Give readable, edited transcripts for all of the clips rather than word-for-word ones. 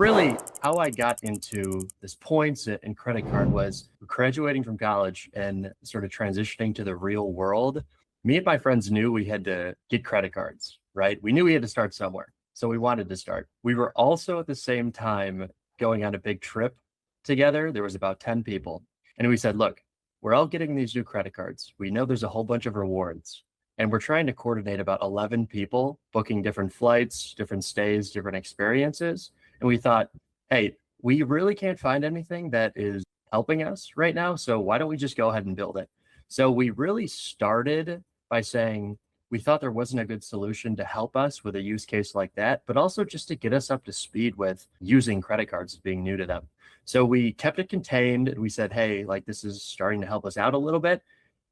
Really, how I got into this points and credit card was graduating from college and sort of transitioning to the real world. Me and my friends knew we had to get credit cards, right? We knew we had to start somewhere. So we wanted to start. We were also at the same time going on a big trip together. There was about 10 people. And we said, look, we're all getting these new credit cards. We know there's a whole bunch of rewards. And we're trying to coordinate about 11 people booking different flights, different stays, different experiences. And we thought, hey, we really can't find anything that is helping us right now. So why don't we just go ahead and build it? So we really started by saying we thought there wasn't a good solution to help us with a use case like that, but also just to get us up to speed with using credit cards as being new to them. So we kept it contained and we said, hey, like this is starting to help us out a little bit.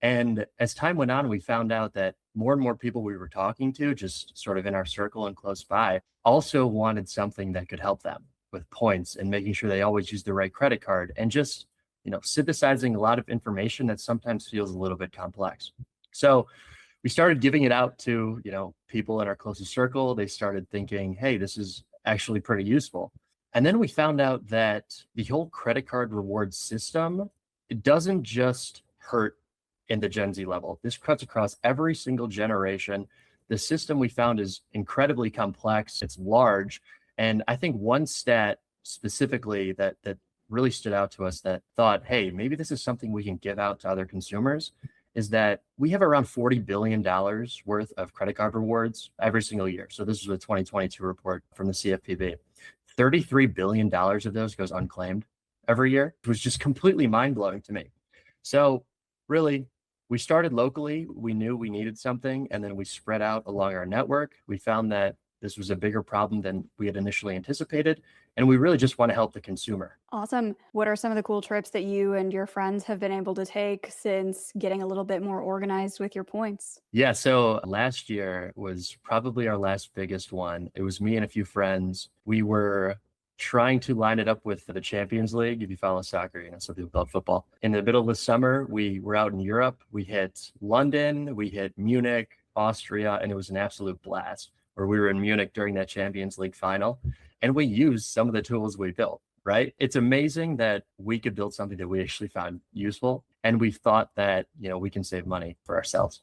And as time went on, we found out that more and more people we were talking to, just sort of in our circle and close by, also wanted something that could help them with points and making sure they always use the right credit card and just, synthesizing a lot of information that sometimes feels a little bit complex. So we started giving it out to, people in our closest circle. They started thinking, hey, this is actually pretty useful. And then we found out that the whole credit card reward system, it doesn't just hurt in the Gen Z level. This cuts across every single generation. The system we found is incredibly complex. It's large. And I think one stat specifically that really stood out to us that thought, hey, maybe this is something we can give out to other consumers is that we have around $40 billion worth of credit card rewards every single year. So this is a 2022 report from the CFPB. $33 billion of those goes unclaimed every year. It was just completely mind-blowing to me. So really, we started locally. We knew we needed something, and then we spread out along our network. We found that this was a bigger problem than we had initially anticipated, and we really just want to help the consumer. Awesome. What are some of the cool trips that you and your friends have been able to take since getting a little bit more organized with your points? Yeah, so last year was probably our last biggest one. It was me and a few friends. We were trying to line it up with the Champions League. If you follow soccer, some people love football. In the middle of the summer, we were out in Europe. We hit London, we hit Munich, Austria, and it was an absolute blast. Where we were in Munich during that Champions League final, and we used some of the tools we built, right? It's amazing that we could build something that we actually found useful, and we thought that, we can save money for ourselves.